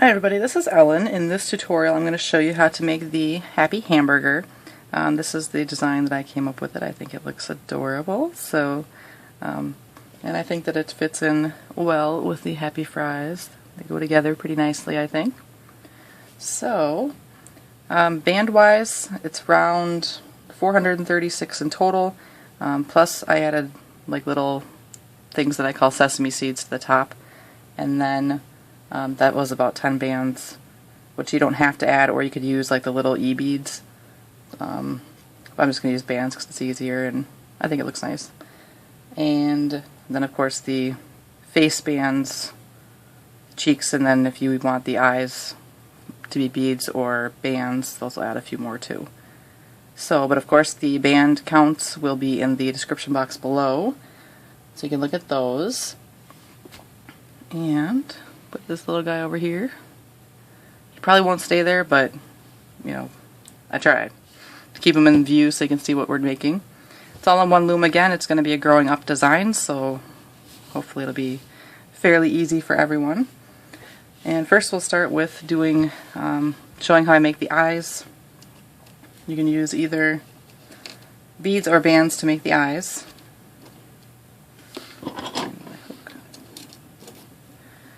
Hi everybody, this is Ellen. In this tutorial I'm going to show you how to make the Happy Hamburger. This is the design that I came up with. I think it looks adorable, and I think that it fits in well with the Happy Fries. They go together pretty nicely, I think. So, band-wise, it's around 436 in total, plus I added like little things that I call sesame seeds to the top, and then that was about 10 bands, which you don't have to add, or you could use like the little E-beads. I'm just going to use bands because it's easier and I think it looks nice. And then of course the face bands, cheeks, and then if you want the eyes to be beads or bands, those will add a few more too. So, but of course the band counts will be in the description box below, so you can look at those. And put this little guy over here. He probably won't stay there, but you know, I tried to keep him in view so you can see what we're making. It's all on one loom again. It's going to be a growing up design, so hopefully it'll be fairly easy for everyone. And first we'll start with doing showing how I make the eyes. You can use either beads or bands to make the eyes.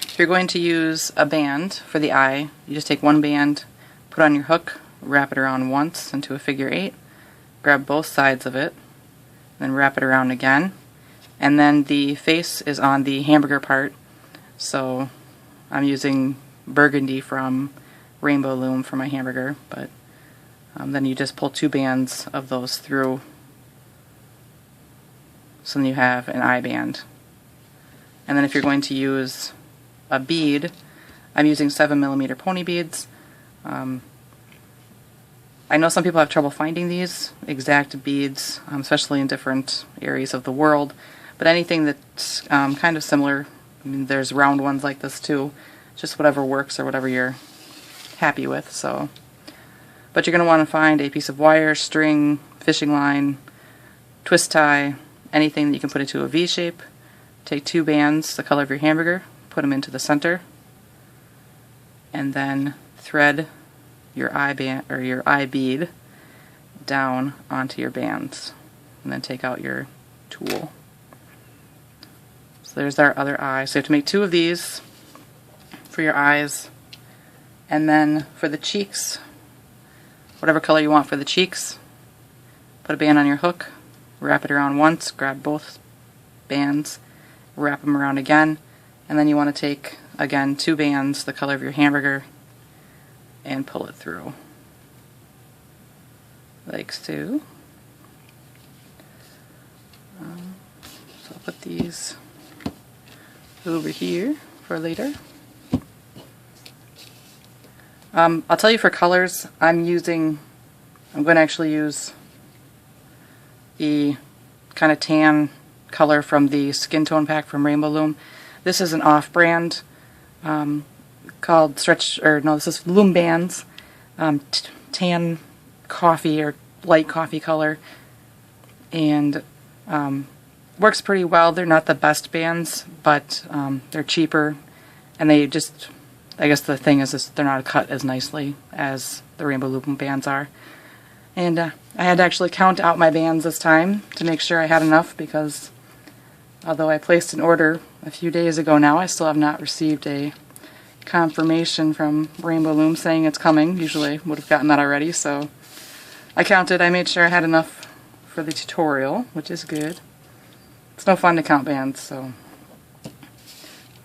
If you're going to use a band for the eye, you just take one band, put on your hook, wrap it around once into a figure 8, grab both sides of it, then wrap it around again, and then the face is on the hamburger part, so I'm using burgundy from Rainbow Loom for my hamburger, but then you just pull 2 bands of those through, so then you have an eye band. And then if you're going to use a bead, I'm using 7mm pony beads. I know some people have trouble finding these exact beads, especially in different areas of the world, but anything that's kind of similar, I mean, there's round ones like this too, just whatever works or whatever you're happy with. So, but you're going to want to find a piece of wire, string, fishing line, twist tie, anything that you can put into a V shape. Take 2 bands the color of your hamburger, put them into the center, and then thread your eye band or your eye bead down onto your bands, and then take out your tool. So there's our other eye. So you have to make 2 of these for your eyes, and then for the cheeks, whatever color you want for the cheeks, put a band on your hook, wrap it around once, grab both bands, wrap them around again, and then you want to take, again, 2 bands, the color of your hamburger, and pull it through. Like so. So I'll put these over here for later. I'll tell you for colors, I'm going to actually use the kind of tan color from the skin tone pack from Rainbow Loom. This is an off-brand called this is Loom Bands, tan coffee or light coffee color, and works pretty well. They're not the best bands, but they're cheaper, and they just, I guess the thing is they're not cut as nicely as the Rainbow Loom bands are. And I had to actually count out my bands this time to make sure I had enough, because although I placed an order a few days ago now, I still have not received a confirmation from Rainbow Loom saying it's coming. Usually would have gotten that already, so I counted. I made sure I had enough for the tutorial, which is good. It's no fun to count bands, so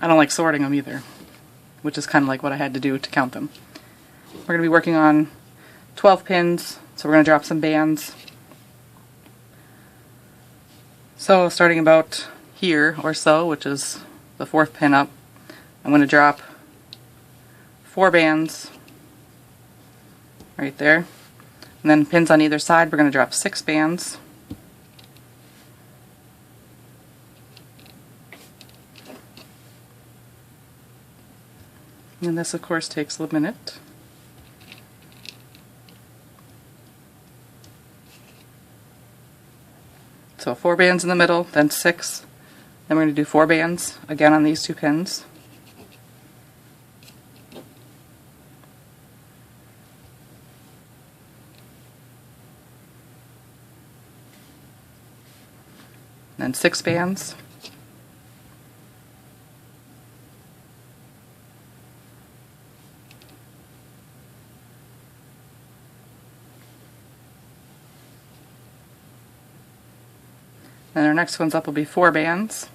I don't like sorting them either, which is kind of like what I had to do to count them. We're going to be working on 12 pins, so we're going to drop some bands. So starting about here or so, which is the 4th pin up, I'm going to drop 4 bands right there, and then pins on either side we're going to drop 6 bands. And this of course takes a minute. So 4 bands in the middle, then 6, then we're going to do 4 bands again on these 2 pins. then 6 bands. Then our next ones up will be 4 bands.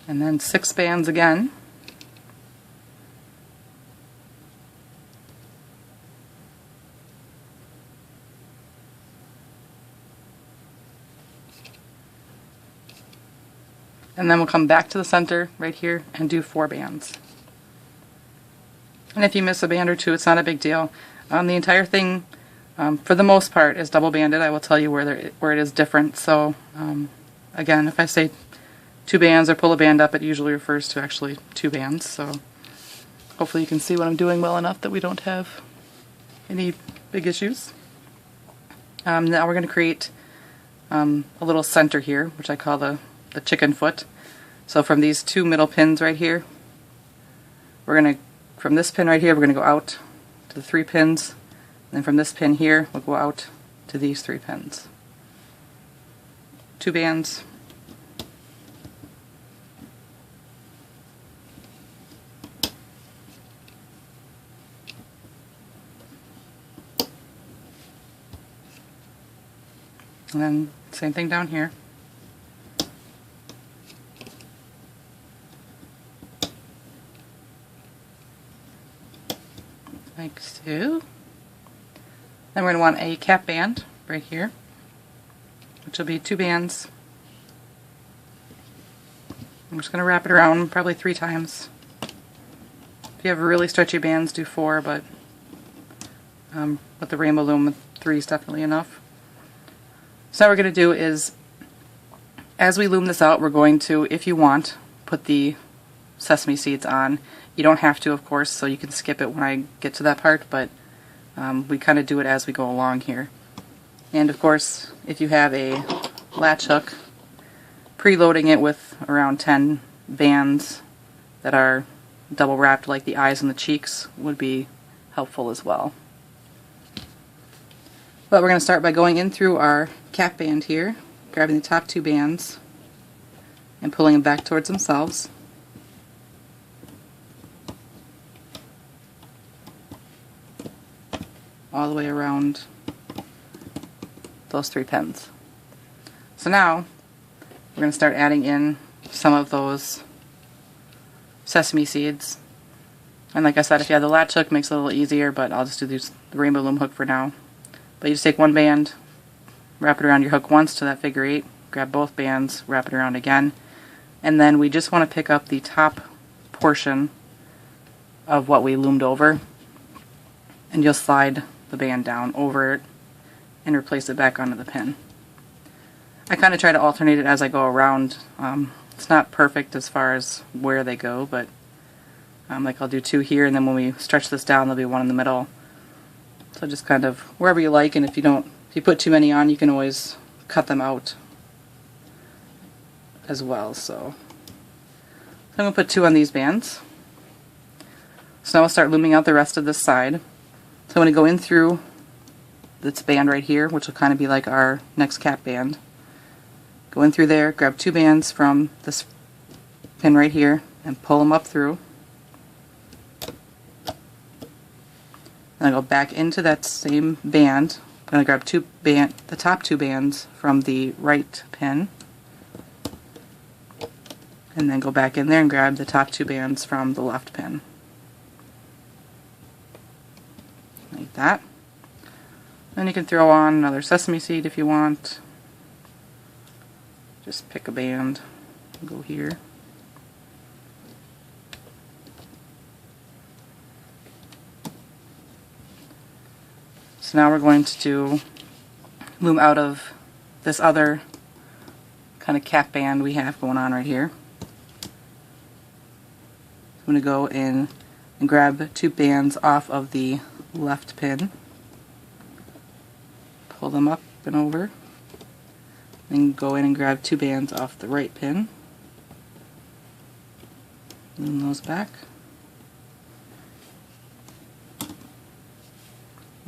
And then 6 bands again. And then we'll come back to the center right here and do 4 bands. And if you miss a band or two, it's not a big deal. The entire thing, for the most part, is double banded. I will tell you where it is different. So again, if I say 2 bands or pull a band up, it usually refers to actually 2 bands. So hopefully you can see what I'm doing well enough that we don't have any big issues. Now we're going to create a little center here, which I call the chicken foot. So from these 2 middle pins right here, we're going to, from this pin right here, we're going to go out to the 3 pins. And then from this pin here, we'll go out to these 3 pins. 2 bands. And then same thing down here. Like so. Then we're going to want a cap band right here, which will be 2 bands. I'm just going to wrap it around probably 3 times. If you have really stretchy bands, do 4, but with the Rainbow Loom, 3 is definitely enough. So what we're going to do is, as we loom this out, we're going to, if you want, put the sesame seeds on. You don't have to, of course, so you can skip it when I get to that part, but we kind of do it as we go along here. And of course, if you have a latch hook, preloading it with around 10 bands that are double wrapped like the eyes and the cheeks would be helpful as well. But we're going to start by going in through our cap band here, grabbing the top 2 bands and pulling them back towards themselves. All the way around those 3 pins. So now we're going to start adding in some of those sesame seeds. And like I said, if you have the latch hook, it makes it a little easier, but I'll just do the Rainbow Loom hook for now. But you just take 1 band, wrap it around your hook once to that figure 8, grab both bands, wrap it around again, and then we just want to pick up the top portion of what we loomed over, and you'll slide the band down over it and replace it back onto the pin. I kind of try to alternate it as I go around. It's not perfect as far as where they go, but like I'll do 2 here, and then when we stretch this down, there'll be 1 in the middle. So just kind of wherever you like, and if you put too many on, you can always cut them out as well. So I'm going to put 2 on these bands. So now I'll start looming out the rest of this side. So I'm going to go in through this band right here, which will kind of be like our next cap band. Go in through there, grab 2 bands from this pin right here, and pull them up through. Then I go back into that same band. I'm going to grab the top 2 bands from the right pin, and then go back in there and grab the top 2 bands from the left pin. Like that. Then you can throw on another sesame seed if you want. Just pick a band and go here. So now we're going to loom out of this other kind of cap band we have going on right here. I'm going to go in and grab 2 bands off of the left pin, pull them up and over, then go in and grab 2 bands off the right pin, loom those back,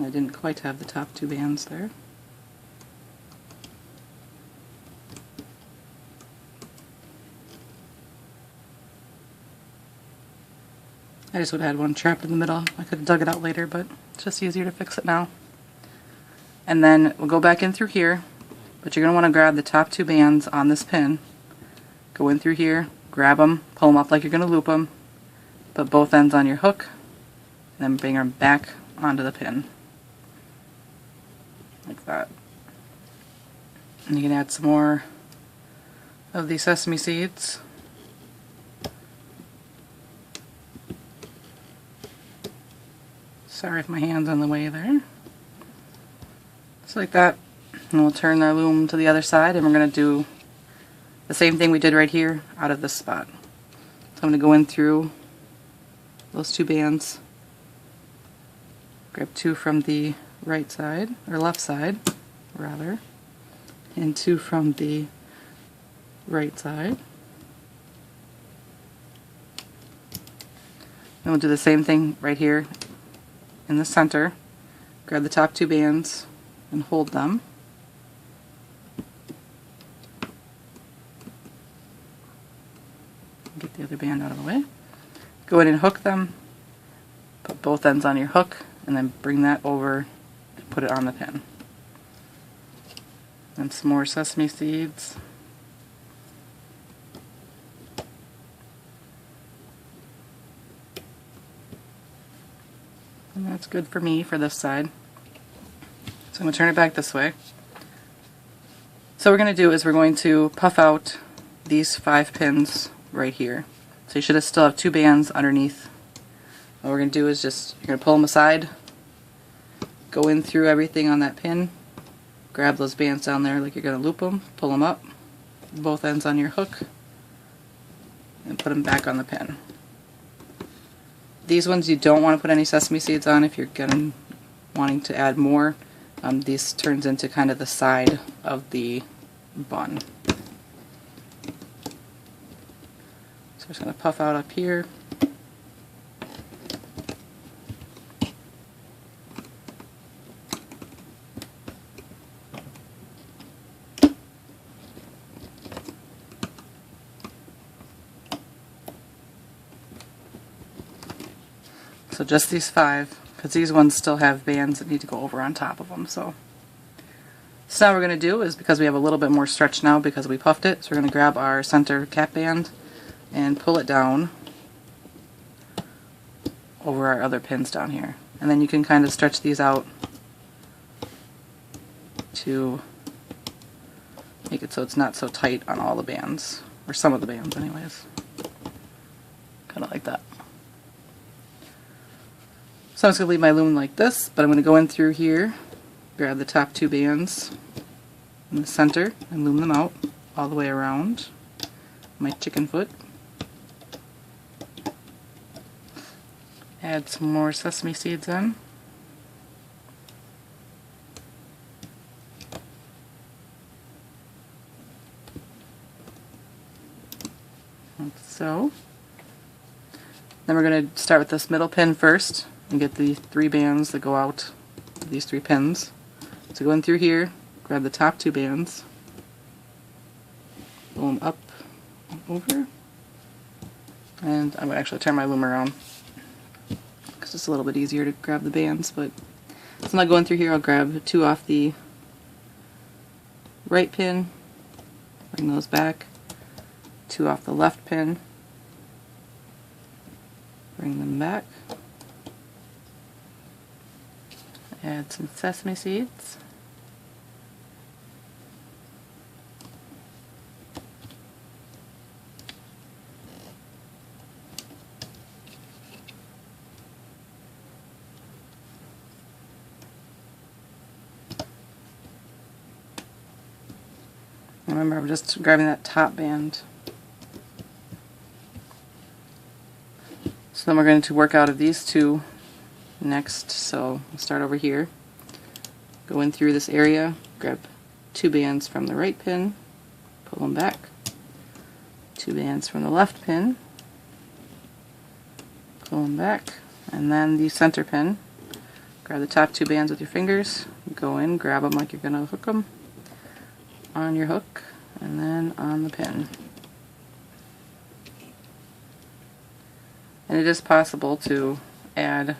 I didn't quite have the top two bands there. I just would have had one trapped in the middle. I could have dug it out later, but it's just easier to fix it now. And then we'll go back in through here, but you're going to want to grab the top two bands on this pin. Go in through here, grab them, pull them up like you're going to loop them, put both ends on your hook, and then bring them back onto the pin. Like that. And you can add some more of these sesame seeds. Sorry if my hand's on the way there. Just like that. And we'll turn our loom to the other side, and we're going to do the same thing we did right here out of this spot. So I'm going to go in through those two bands, grab two from the right side, or left side, rather, and two from the right side. And we'll do the same thing right here in the center. Grab the top two bands and hold them. Get the other band out of the way. Go in and hook them. Put both ends on your hook and then bring that over and put it on the pin. And some more sesame seeds. And that's good for me for this side. So I'm going to turn it back this way. So what we're going to do is we're going to puff out these 5 pins right here. So you should still have 2 bands underneath. What we're going to do is just, you're going to pull them aside, go in through everything on that pin, grab those bands down there like you're going to loop them, pull them up, both ends on your hook, and put them back on the pin. These ones you don't want to put any sesame seeds on if you're wanting to add more. These turns into kind of the side of the bun. So I'm just going to puff out up here. So just these 5, because these ones still have bands that need to go over on top of them. So now what we're going to do is, because we have a little bit more stretch now because we puffed it, so we're going to grab our center cap band and pull it down over our other pins down here. And then you can kind of stretch these out to make it so it's not so tight on all the bands, or some of the bands anyways. Kind of like that. So I'm just going to leave my loom like this, but I'm going to go in through here, grab the top 2 bands in the center, and loom them out all the way around my chicken foot. Add some more sesame seeds in. Like so. Then we're going to start with this middle pin first and get the 3 bands that go out, these 3 pins. So go in through here, grab the top 2 bands, pull them up and over, and I'm going to actually turn my loom around because it's a little bit easier to grab the bands. But so now going through here, I'll grab 2 off the right pin, bring those back, 2 off the left pin, bring them back. Add some sesame seeds. Remember, I'm just grabbing that top band. So then we're going to work out of these 2 next. So we'll start over here, go in through this area, grab 2 bands from the right pin, pull them back, 2 bands from the left pin, pull them back, and then the center pin, grab the top two bands with your fingers, go in, grab them like you're going to hook them on your hook, and then on the pin. And it is possible to add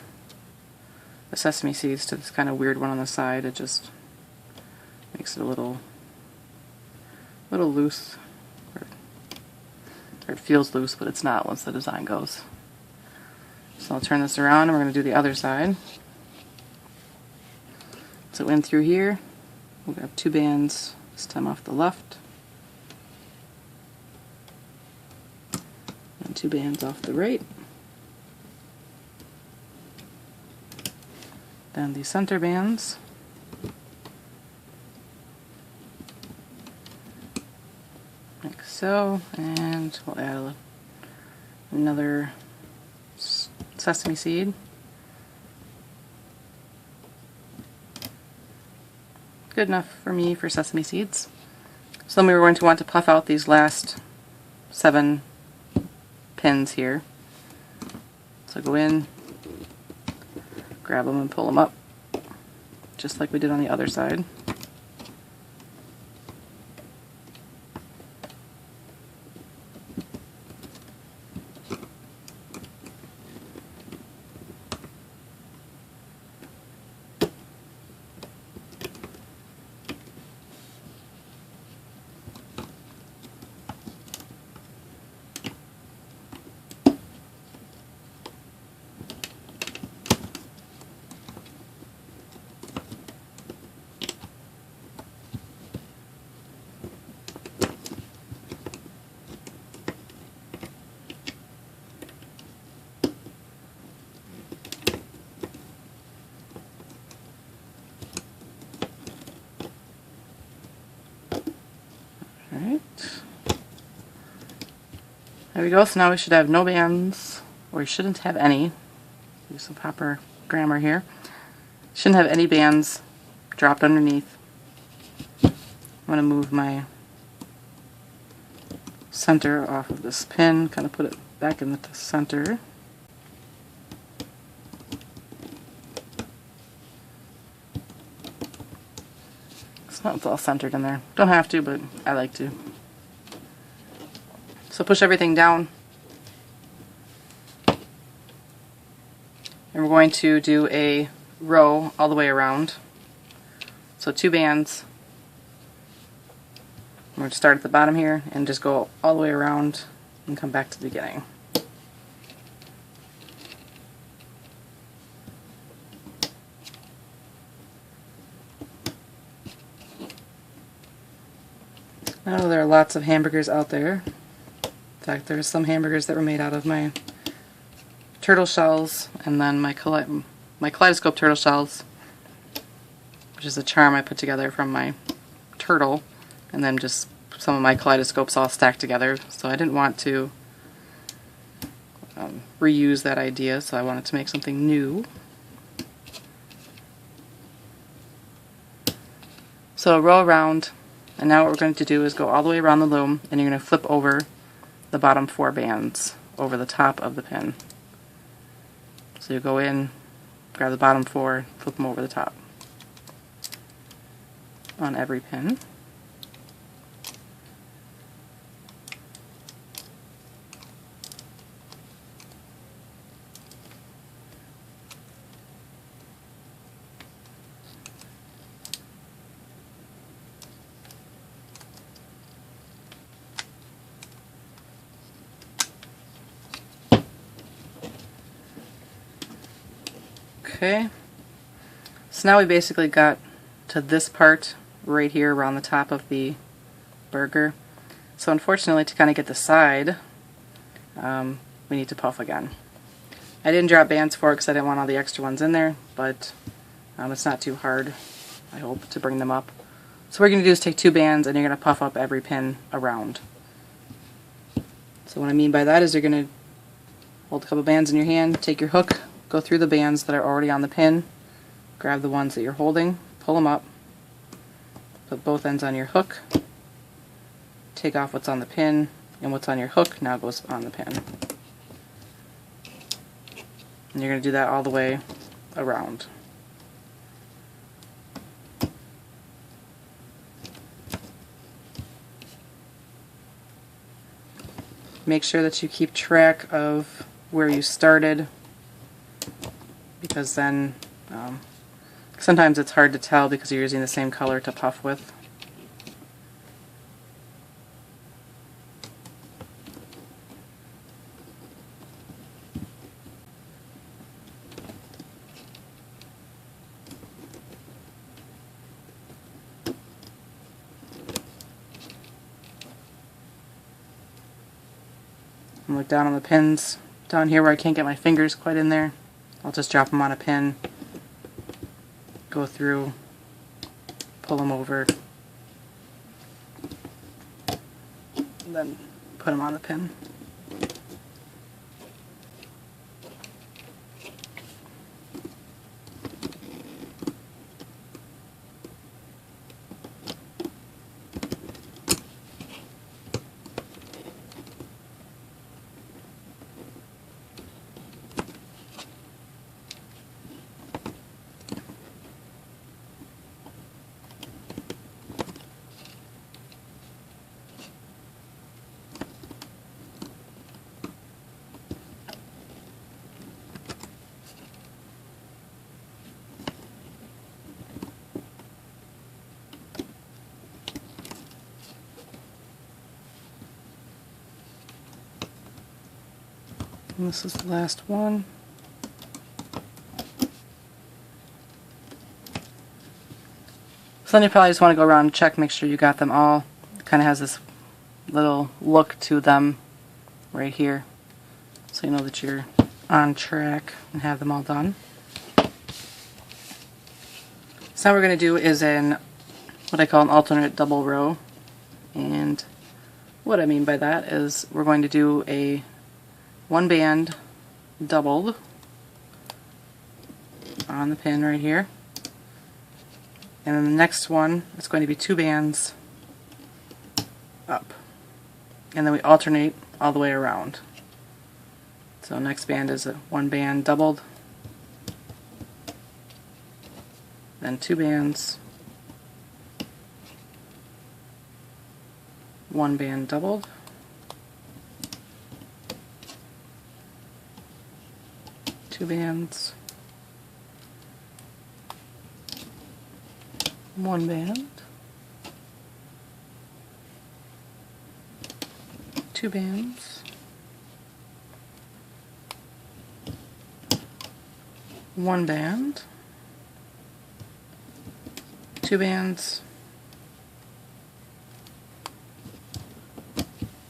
the sesame seeds to this kind of weird one on the side. It just makes it a little loose, or it feels loose, but it's not once the design goes. So I'll turn this around and we're going to do the other side. So in through here, we'll grab two bands, this time off the left, and two bands off the right. Then the center bands. Like so, and we'll add another sesame seed. Good enough for me for sesame seeds. So then we were going to want to puff out these last 7 pins here. So go in, grab them and pull them up, just like we did on the other side. Alright. There we go, so now we should have no bands, or we shouldn't have any. Do some proper grammar here. Shouldn't have any bands dropped underneath. I'm going to move my center off of this pin, kind of put it back in the center. It's all centered in there. Don't have to, but I like to. So push everything down. And we're going to do a row all the way around. So 2 bands. We're going to start at the bottom here and just go all the way around and come back to the beginning. I know there are lots of hamburgers out there. In fact, there's some hamburgers that were made out of my turtle shells, and then my kaleidoscope turtle shells, which is a charm I put together from my turtle, and then just some of my kaleidoscopes all stacked together. So I didn't want to reuse that idea, so I wanted to make something new. So a row around. And now what we're going to do is go all the way around the loom, and you're going to flip over the bottom 4 bands over the top of the pin. So you go in, grab the bottom 4, flip them over the top on every pin. Okay, so now we basically got to this part right here around the top of the burger. So unfortunately, to kind of get the side, we need to puff again. I didn't drop bands for it because I didn't want all the extra ones in there, but it's not too hard, I hope, to bring them up. So what we're going to do is take 2 bands and you're going to puff up every pin around. So what I mean by that is you're going to hold a couple bands in your hand, take your hook, go through the bands that are already on the pin, grab the ones that you're holding, pull them up, put both ends on your hook, take off what's on the pin, and what's on your hook now goes on the pin. And you're going to do that all the way around. Make sure that you keep track of where you started, because then sometimes it's hard to tell because you're using the same color to puff with. And look down on the pins down here where I can't get my fingers quite in there. I'll just drop them on a pin, go through, pull them over, and then put them on the pin. And this is the last one. So then you probably just want to go around and check, make sure you got them all. It kind of has this little look to them right here, so you know that you're on track and have them all done. So now what we're going to do is in what I call an alternate double row, and what I mean by that is we're going to do a one band doubled on the pin right here, and then the next one is going to be two bands up, and then we alternate all the way around. So next band is a one band doubled, then two bands, one band doubled, two bands, one band, two bands, one band, two bands,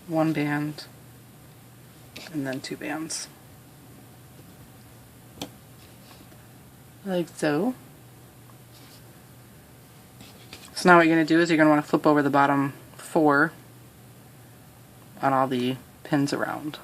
one band, and then two bands. Like so. So now what you're going to do is you're going to want to flip over the bottom four on all the pins around.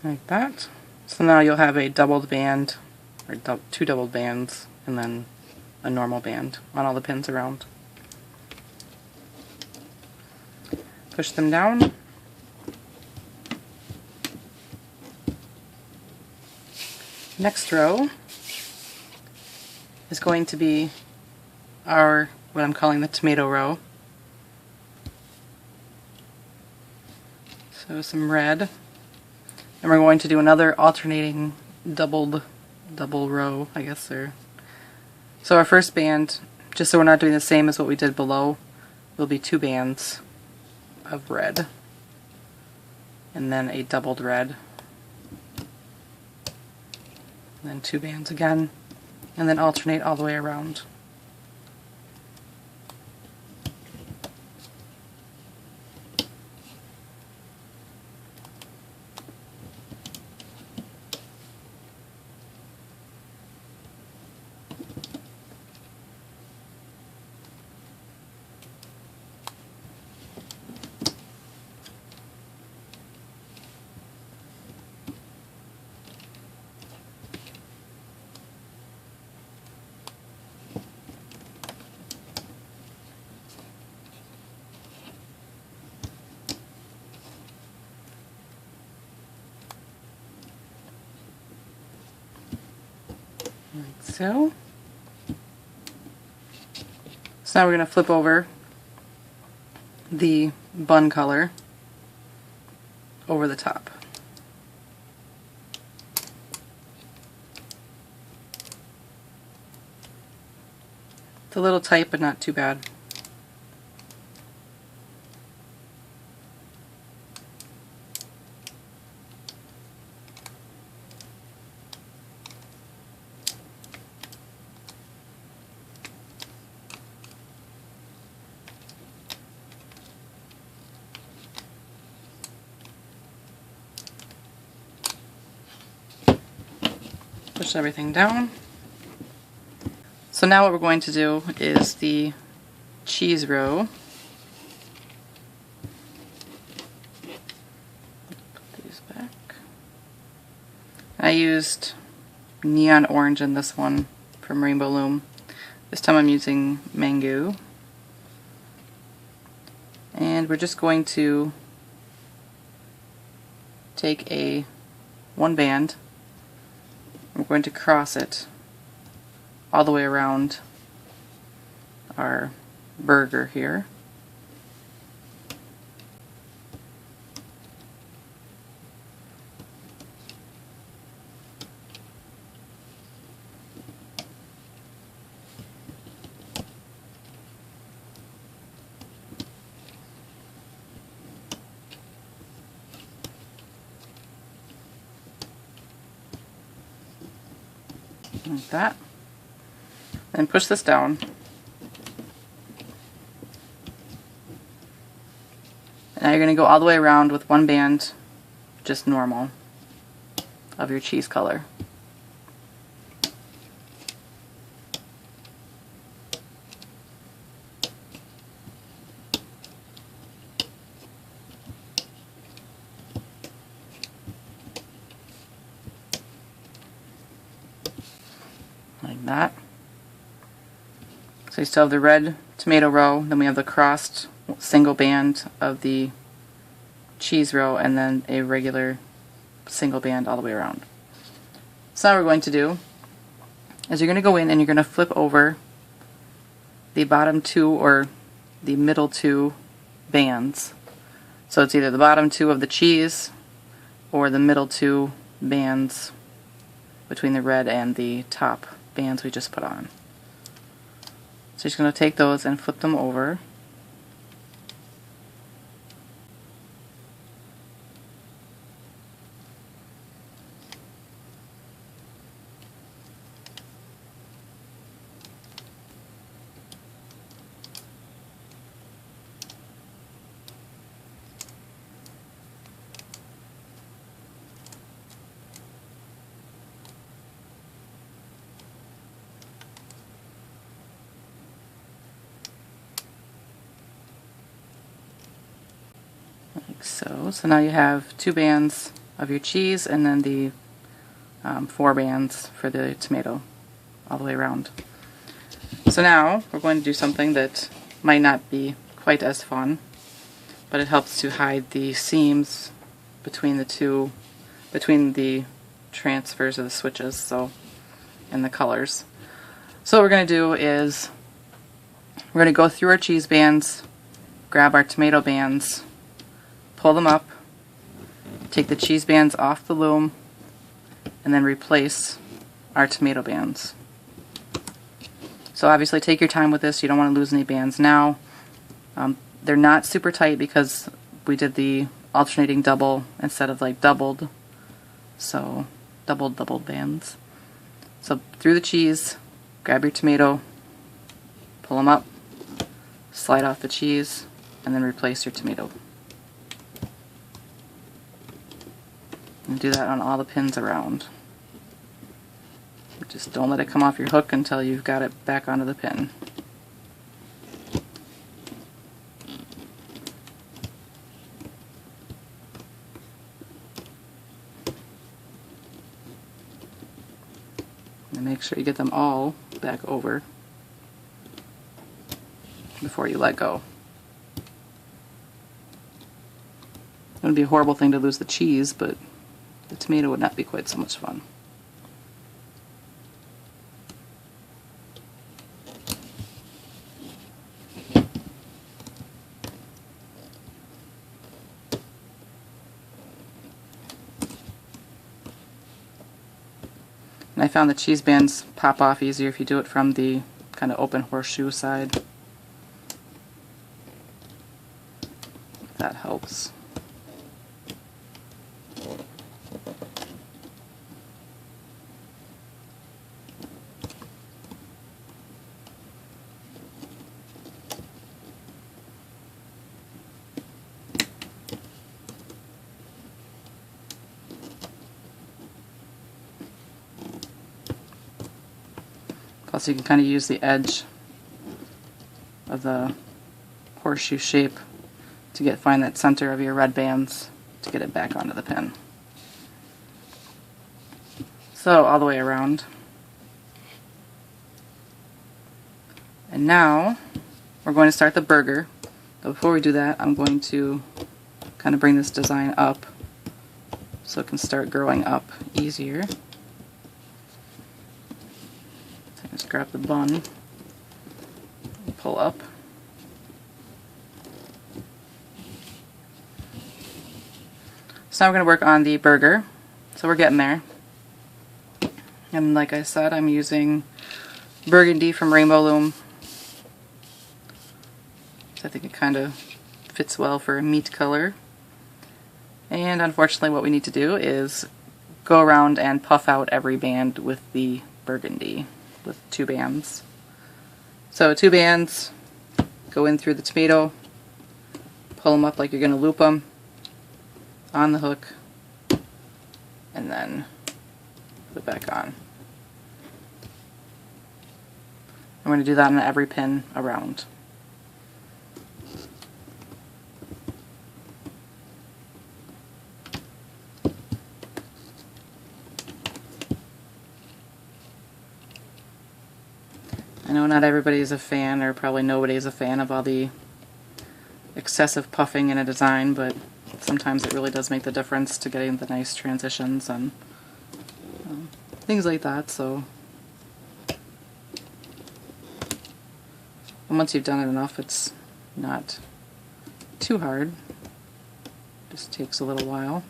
Like that. So now you'll have a doubled band, or two doubled bands, and then a normal band on all the pins around. Push them down. Next row is going to be our, what I'm calling the tomato row. So some red. And we're going to do another alternating double row, I guess. So our first band, just so we're not doing the same as what we did below, will be two bands of red, and then a doubled red, and then two bands again, and then alternate all the way around. so. So now we're going to flip over the bun color over the top. It's a little tight, but not too bad. Push everything down. So now what we're going to do is the cheese row. Put these back. I used neon orange in this one from Rainbow Loom. This time I'm using mango. And we're just going to take one band. We're going to cross it all the way around our burger here. Like that. Then push this down. And now you're going to go all the way around with one band, just normal, of your cheese color. Like that. So you still have the red tomato row, then we have the crossed single band of the cheese row, and then a regular single band all the way around. So now what we're going to do is you're going to go in and you're going to flip over the bottom two or the middle two bands. So it's either the bottom two of the cheese or the middle two bands between the red and the top bands we just put on. So you're just going to take those and flip them over. Like so. So now you have two bands of your cheese and then the 4 bands for the tomato all the way around. So now we're going to do something that might not be quite as fun, but it helps to hide the seams between the transfers of the switches, and the colors. So what we're going to do is we're going to go through our cheese bands, grab our tomato bands, pull them up, take the cheese bands off the loom, and then replace our tomato bands. So obviously take your time with this, you don't want to lose any bands now. They're not super tight because we did the alternating double instead of like doubled, so doubled bands. So through the cheese, grab your tomato, pull them up, slide off the cheese, and then replace your tomato. And do that on all the pins around. Just don't let it come off your hook until you've got it back onto the pin. And make sure you get them all back over before you let go. It would be a horrible thing to lose the cheese, but the tomato would not be quite so much fun. And I found the cheese bands pop off easier if you do it from the kind of open horseshoe side. That helps. Plus you can kind of use the edge of the horseshoe shape to find that center of your red bands to get it back onto the pin. So all the way around. And now we're going to start the burger. But before we do that, I'm going to kind of bring this design up so it can start growing up easier. Just grab the bun and pull up. So now we're going to work on the burger. So we're getting there. And like I said, I'm using burgundy from Rainbow Loom. So I think it kind of fits well for a meat color. And unfortunately what we need to do is go around and puff out every band with the burgundy, with 2 bands. So 2 bands, go in through the tomato, pull them up like you're going to loop them on the hook, and then put it back on. I'm going to do that on every pin around. I know not everybody is a fan, or probably nobody is a fan of all the excessive puffing in a design, but sometimes it really does make the difference to getting the nice transitions and things like that. So and once you've done it enough, it's not too hard. Just takes a little while.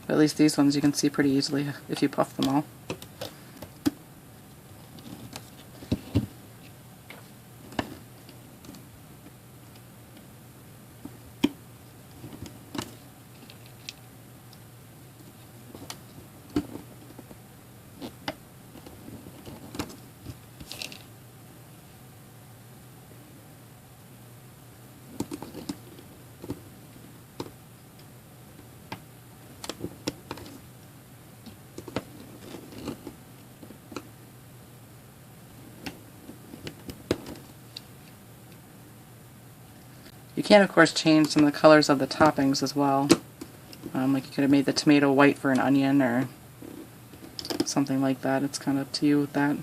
But at least these ones you can see pretty easily if you puff them all. You can, of course, change some of the colors of the toppings as well. Like you could have made the tomato white for an onion or something like that. It's kind of up to you with that.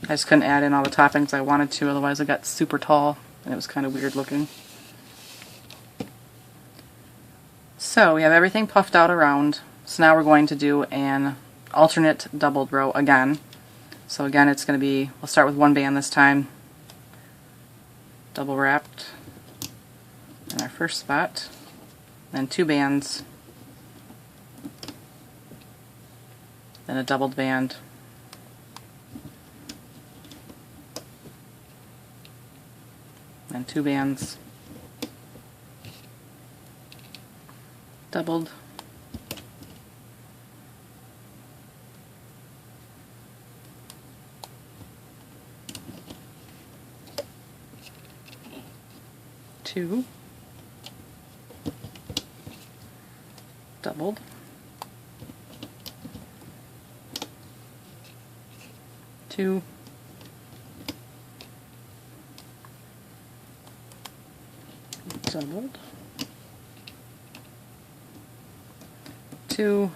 I just couldn't add in all the toppings I wanted to, otherwise it got super tall and it was kind of weird looking. So we have everything puffed out around. So now we're going to do an alternate doubled row again. So again, it's going to be, we'll start with 1 band this time. Double wrapped in our first spot, then 2 bands, then a doubled band, then 2 bands, doubled, two, doubled, two, doubled, two,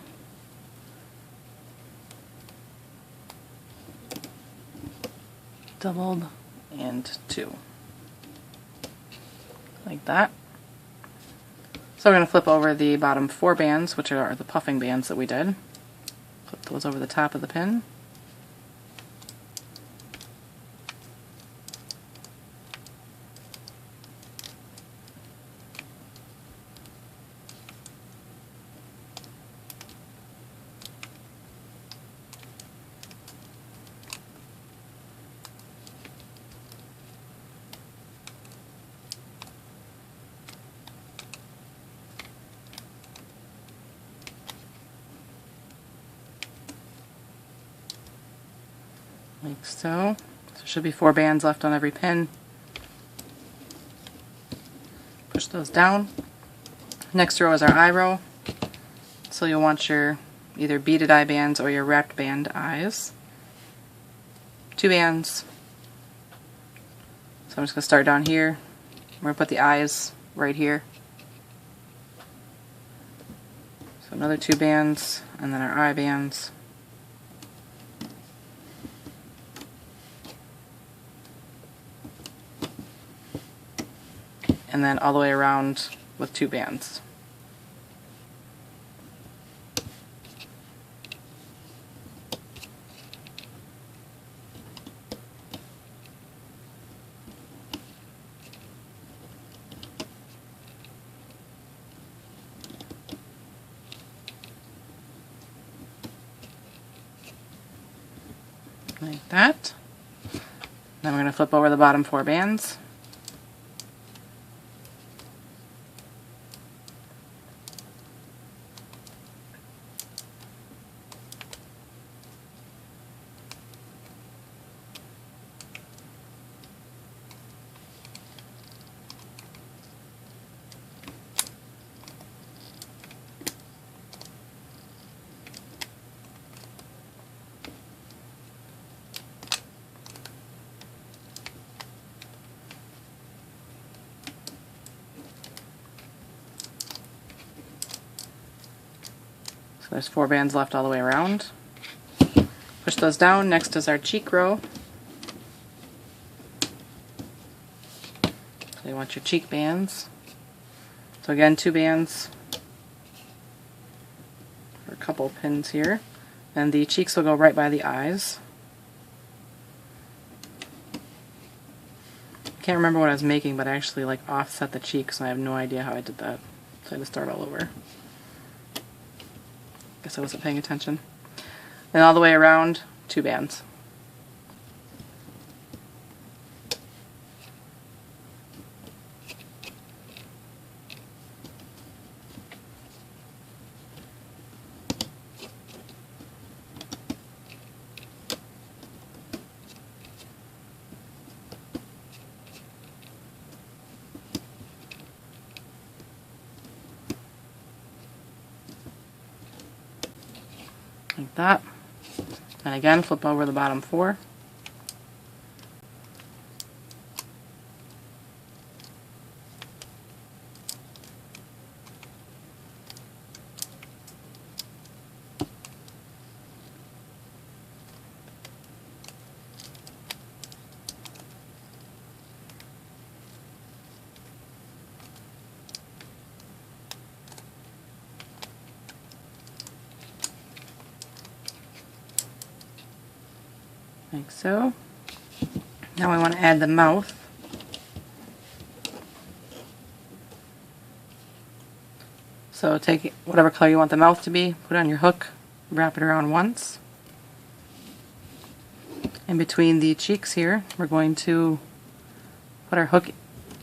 doubled, and 2. Like that. So we're going to flip over the bottom 4 bands, which are the puffing bands that we did. Flip those over the top of the pin. Like so. So there should be 4 bands left on every pin. Push those down. Next row is our eye row. So you'll want your either beaded eye bands or your wrapped band eyes. 2 bands. So I'm just going to start down here. We're going to put the eyes right here. So another 2 bands, and then our eye bands. And then all the way around with 2 bands. Like that. Then we're going to flip over the bottom 4 bands. So there's 4 bands left all the way around. Push those down. Next is our cheek row. So you want your cheek bands. So again, 2 bands for a couple pins here. And the cheeks will go right by the eyes. I can't remember what I was making, but I actually like offset the cheeks, and I have no idea how I did that. So I had to start all over. Guess I wasn't paying attention. And all the way around, 2 bands. Like that. And again, flip over the bottom 4. Like so. Now I want to add the mouth. So take whatever color you want the mouth to be, put it on your hook, wrap it around once. In between the cheeks here, we're going to put our hook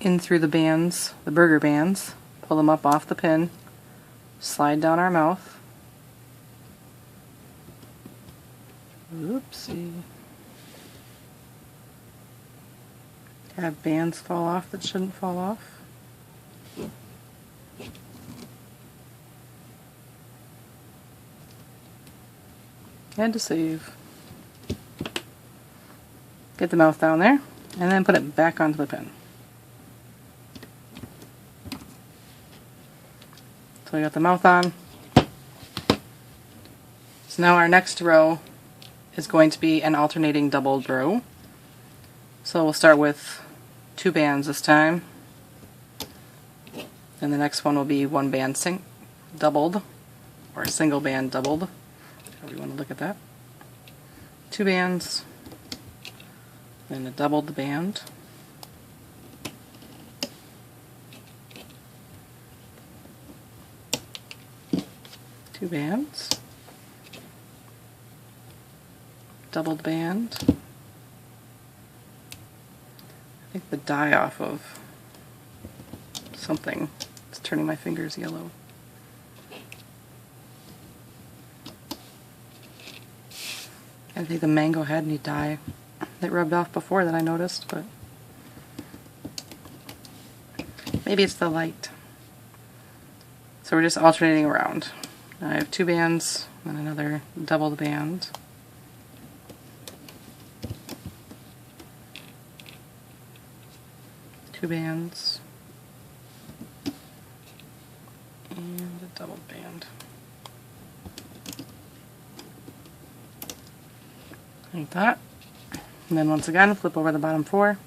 in through the bands, the burger bands, pull them up off the pin, slide down our mouth. Oopsie. Have bands fall off that shouldn't fall off. And to save. Get the mouth down there, and then put it back onto the pin. So we got the mouth on. So now our next row is going to be an alternating doubled row. So we'll start with 2 bands this time. And the next one will be one band doubled, or single band doubled, however you want to look at that. 2 bands, then a doubled band, two bands, doubled band. I think the dye off of something. It's turning my fingers yellow. I think the mango had any dye that rubbed off before that I noticed, but maybe it's the light. So we're just alternating around. I have 2 bands and another doubled band. Two bands and a doubled band. Like that. And then once again, flip over the bottom 4.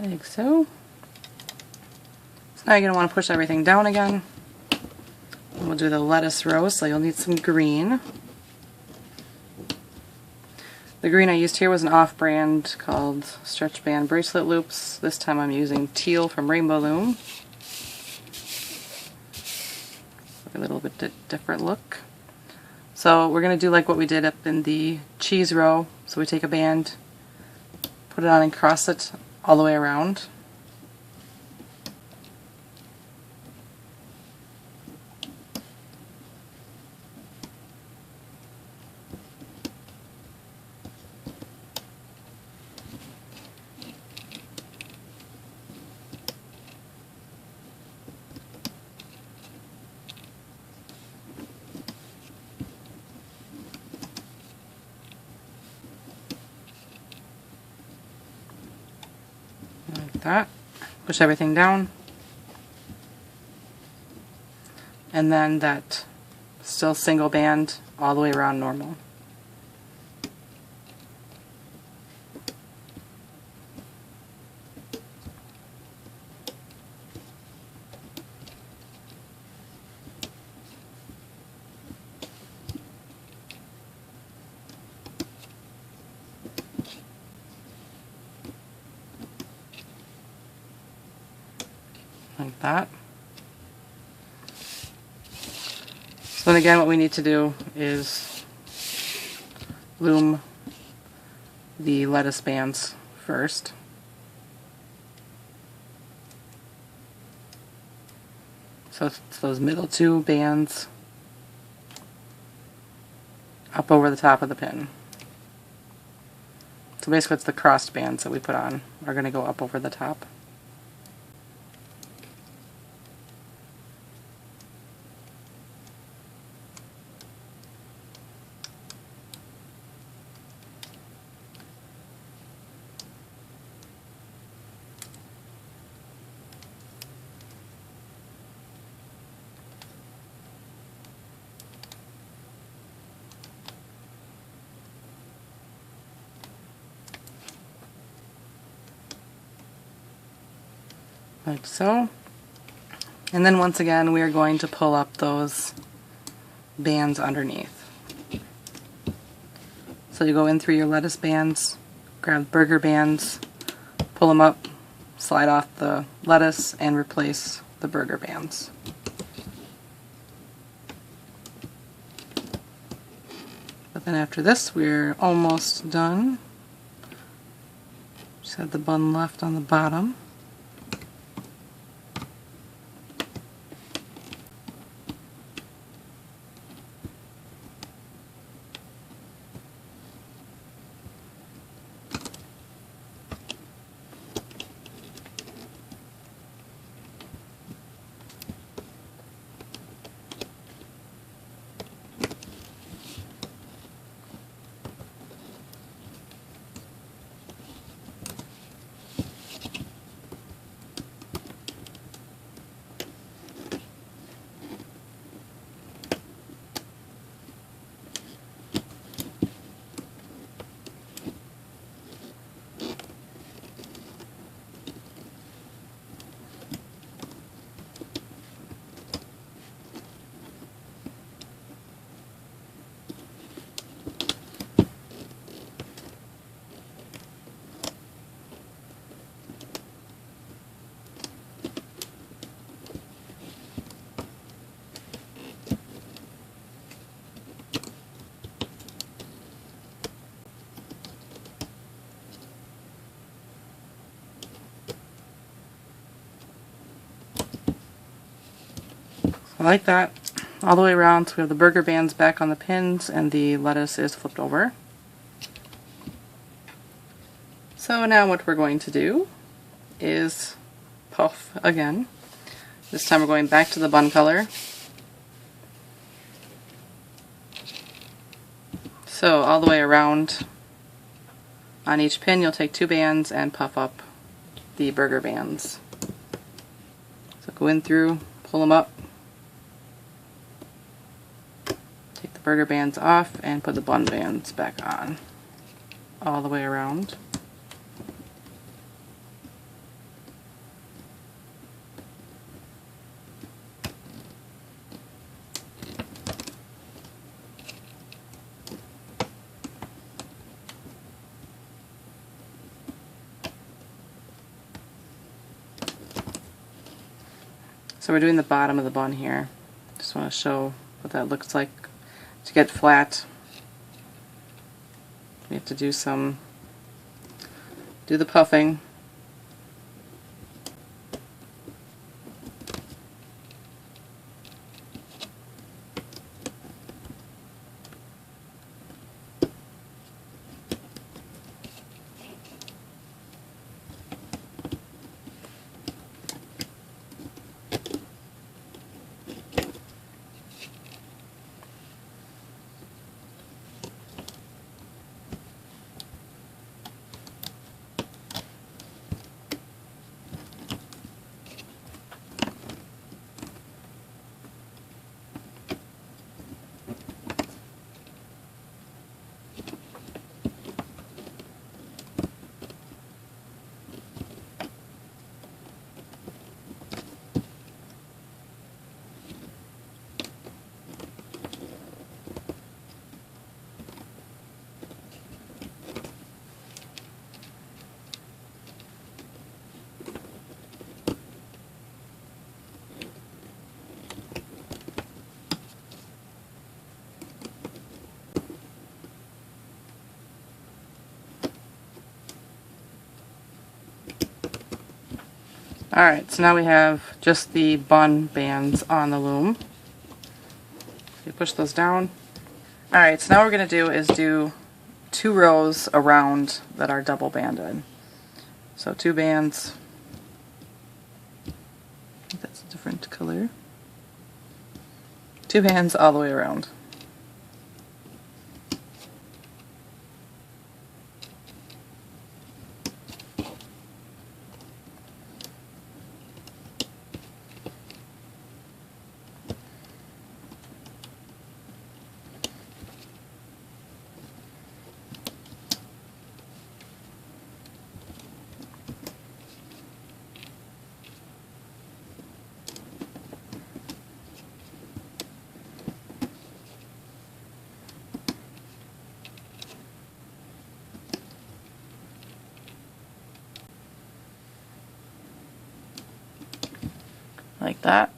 Like so. So now you're going to want to push everything down again. And we'll do the lettuce row, so you'll need some green. The green I used here was an off-brand called Stretch Band Bracelet Loops. This time I'm using teal from Rainbow Loom. A little bit different look. So we're going to do like what we did up in the cheese row. So we take a band, put it on and cross it all the way around. Like that. Push everything down. And then that still single band all the way around normal. Like that. So then again, what we need to do is loom the lettuce bands first. So it's those middle 2 bands up over the top of the pin. So basically it's the crossed bands that we put on are going to go up over the top. Like so. And then once again we are going to pull up those bands underneath. So you go in through your lettuce bands, grab burger bands, pull them up, slide off the lettuce, and replace the burger bands. But then after this we're almost done. Just have the bun left on the bottom. like that all the way around. So we have the burger bands back on the pins and the lettuce is flipped over. So now what we're going to do is puff again. This time we're going back to the bun color. So all the way around on each pin you'll take 2 bands and puff up the burger bands. So go in through, pull them up, take the burger bands off and put the bun bands back on all the way around. So we're doing the bottom of the bun here. Just want to show what that looks like. To get flat, we have to do the puffing. Alright, so now we have just the bun bands on the loom. You push those down. Alright, so now what we're going to do is do 2 rows around that are double banded. So 2 bands. I think that's a different color. 2 bands all the way around. Like that.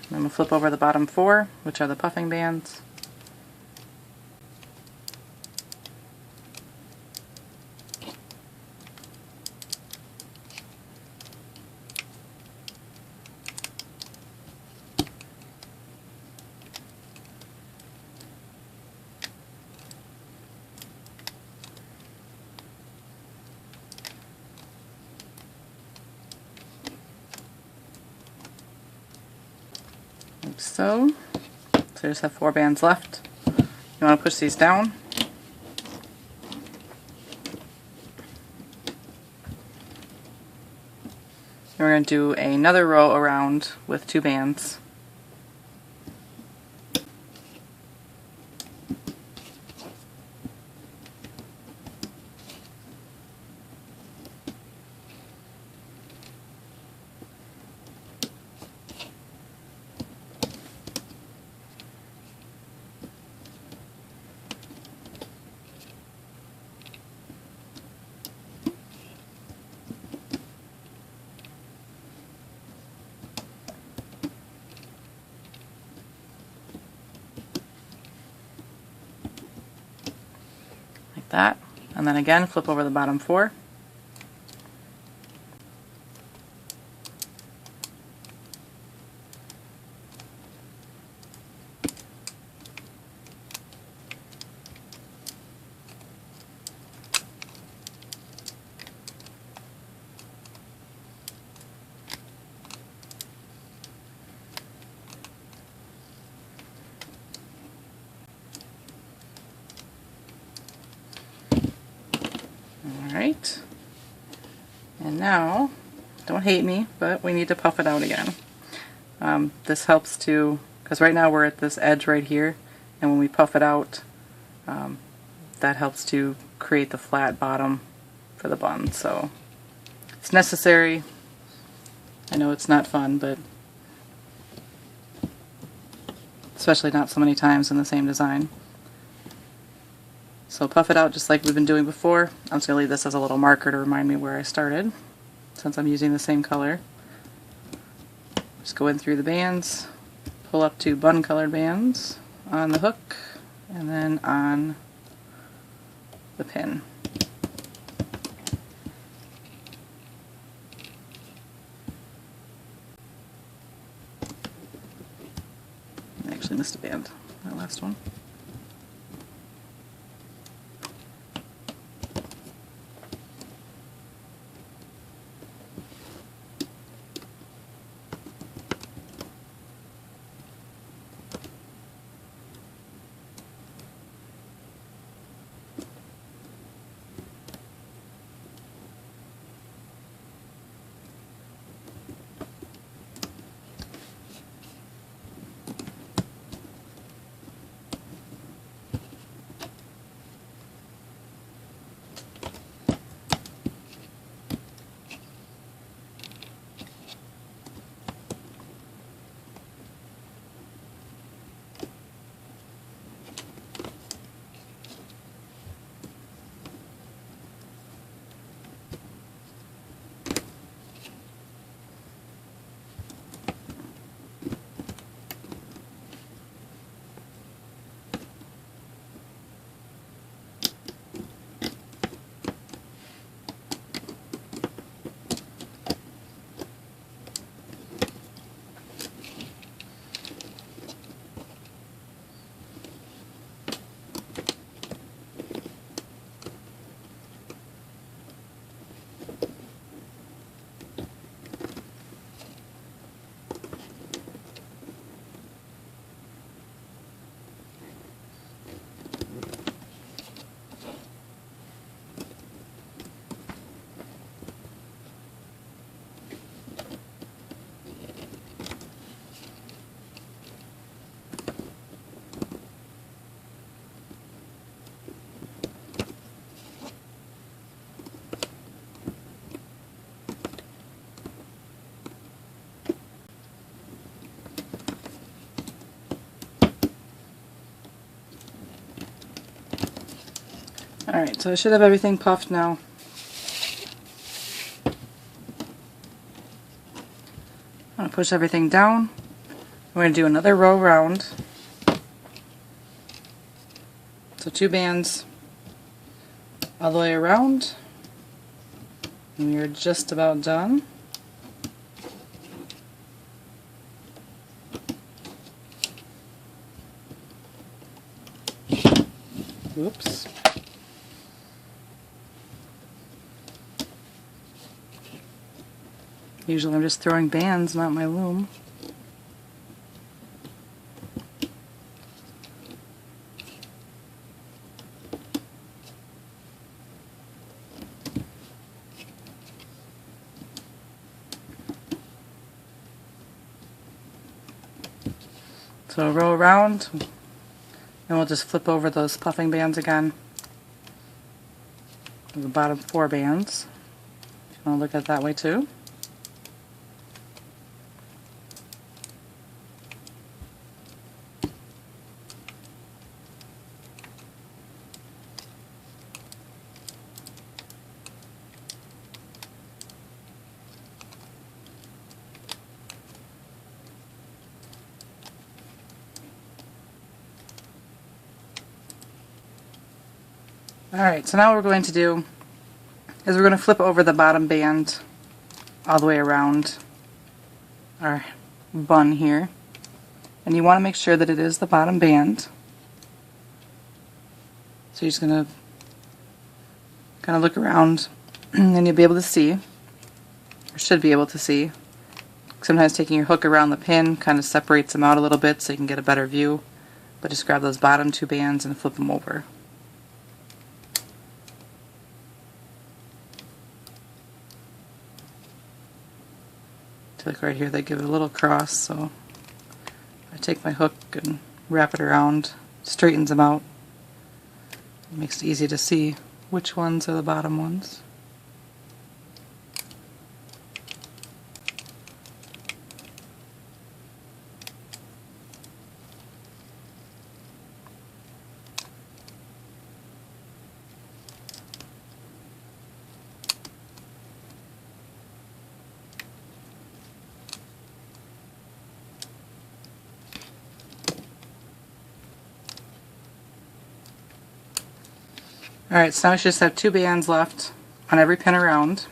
Then we'll flip over the bottom 4, which are the puffing bands. Like so. So I just have 4 bands left. You want to push these down. And we're going to do another row around with 2 bands. That, and then again flip over the bottom 4. tight. And now, don't hate me, but we need to puff it out again. This helps to, because right now we're at this edge right here, and when we puff it out, that helps to create the flat bottom for the bun. So it's necessary. I know it's not fun, but especially not so many times in the same design. So puff it out just like we've been doing before. I'm just going to leave this as a little marker to remind me where I started, since I'm using the same color. Just go in through the bands, pull up 2 bun colored bands on the hook, and then on the pin. I actually missed a band, that last one. Alright, so I should have everything puffed now. I'm going to push everything down. We're going to do another row round. So 2 bands all the way around. And we're just about done. Oops. Usually I'm just throwing bands, not my loom. So row around, and we'll just flip over those puffing bands again. The bottom 4 bands. If you want to look at it that way too. Alright, so now what we're going to do is we're going to flip over the bottom band all the way around our bun here. And you want to make sure that it is the bottom band. So you're just going to kind of look around and you'll be able to see, or should be able to see. Sometimes taking your hook around the pin kind of separates them out a little bit so you can get a better view. But just grab those bottom 2 bands and flip them over. So like right here they give it a little cross, so I take my hook and wrap it around, straightens them out. It makes it easy to see which ones are the bottom ones. Alright, so now we just have 2 bands left on every pin around.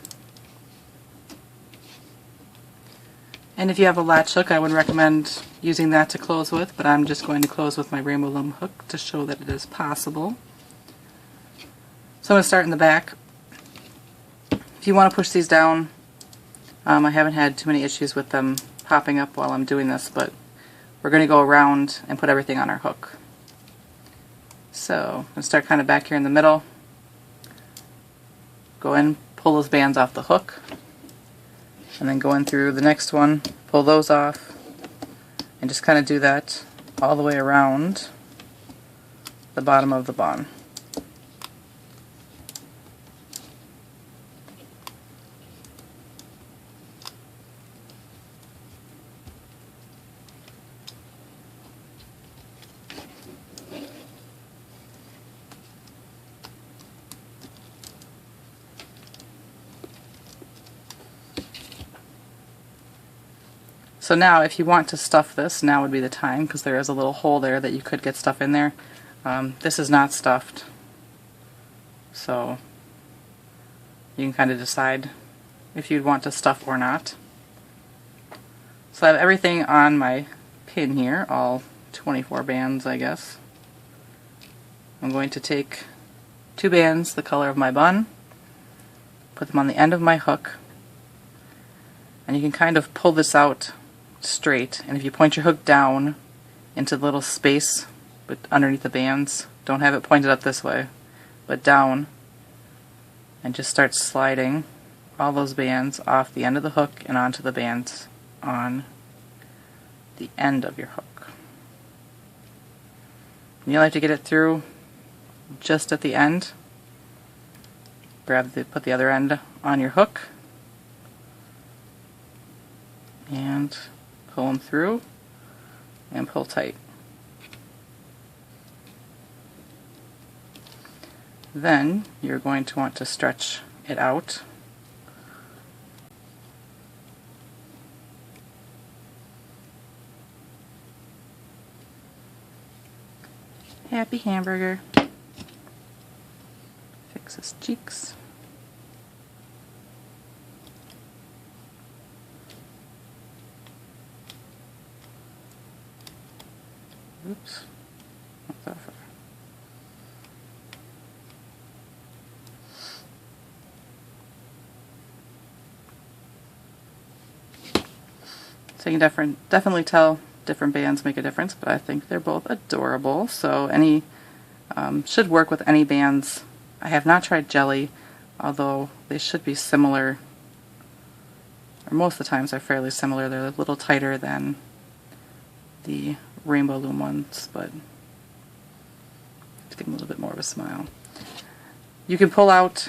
And if you have a latch hook, I would recommend using that to close with, but I'm just going to close with my Rainbow Loom hook to show that it is possible. So I'm going to start in the back. If you want to push these down, I haven't had too many issues with them popping up while I'm doing this, but we're going to go around and put everything on our hook. So I'm going to start kind of back here in the middle. Go in, pull those bands off the hook, and then go in through the next one, pull those off, and just kind of do that all the way around the bottom of the bun. So now if you want to stuff this, now would be the time, because there is a little hole there that you could get stuff in there. This is not stuffed, so you can kind of decide if you'd want to stuff or not. So I have everything on my pin here, all 24 bands I guess. I'm going to take 2 bands the color of my bun, put them on the end of my hook, and you can kind of pull this out straight, and if you point your hook down into the little space but underneath the bands, don't have it pointed up this way, but down, and just start sliding all those bands off the end of the hook and onto the bands on the end of your hook. And you'll have to get it through just at the end. Put the other end on your hook and pull them through and pull tight. Then you're going to want to stretch it out. Happy Hamburger. Fix his cheeks. Oops. Not that far. So you can definitely tell different bands make a difference, but I think they're both adorable. So any should work with any bands. I have not tried jelly, although they should be similar, or most of the times they're fairly similar. They're a little tighter than the Rainbow Loom ones, but to give them a little bit more of a smile. You can pull out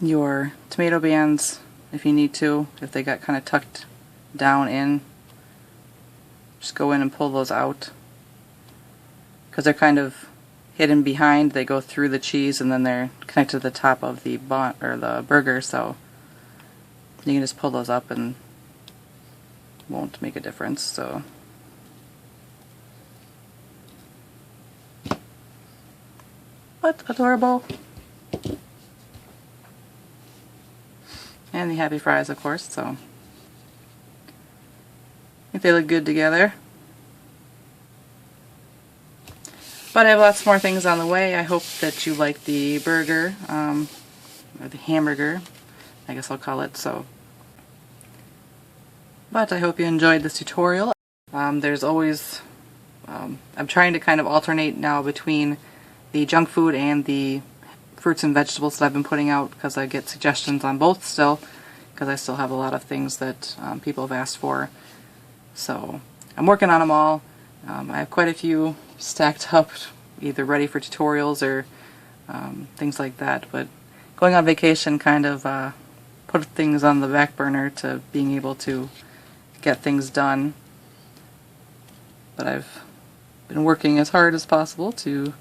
your tomato bands if you need to, if they got kind of tucked down in. Just go in and pull those out, because they're kind of hidden behind. They go through the cheese and then they're connected to the top of the bun or the burger, so you can just pull those up and won't make a difference. So what adorable. And the happy fries, of course, so I think they look good together. But I have lots more things on the way. I hope that you like the burger, or the hamburger, I guess I'll call it. So, but I hope you enjoyed this tutorial. There's always, I'm trying to kind of alternate now between the junk food and the fruits and vegetables that I've been putting out, because I get suggestions on both still, because I still have a lot of things that people have asked for. So I'm working on them all. I have quite a few stacked up, either ready for tutorials or things like that, but going on vacation kind of put things on the back burner to being able to get things done. But I've been working as hard as possible to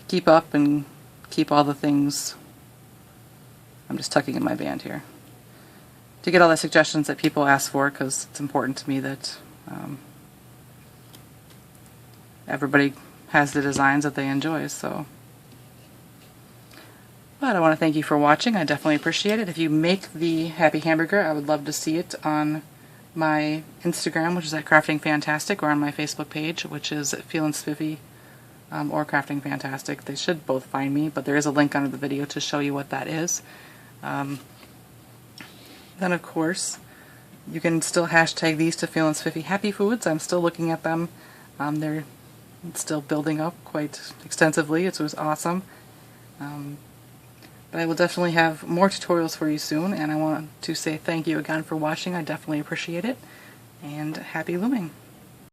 keep up and keep all the things. I'm just tucking in my band here. To get all the suggestions that people ask for, because it's important to me that everybody has the designs that they enjoy. So, but I want to thank you for watching. I definitely appreciate it. If you make the Happy Hamburger, I would love to see it on my Instagram, which is at Crafting Fantastic, or on my Facebook page, which is feelinspiffy or Crafting Fantastic. They should both find me, but there is a link under the video to show you what that is. Then, of course, you can still hashtag these to feelinspiffy happy foods. I'm still looking at them. They're still building up quite extensively. It was awesome. But I will definitely have more tutorials for you soon, and I want to say thank you again for watching. I definitely appreciate it, and happy looming!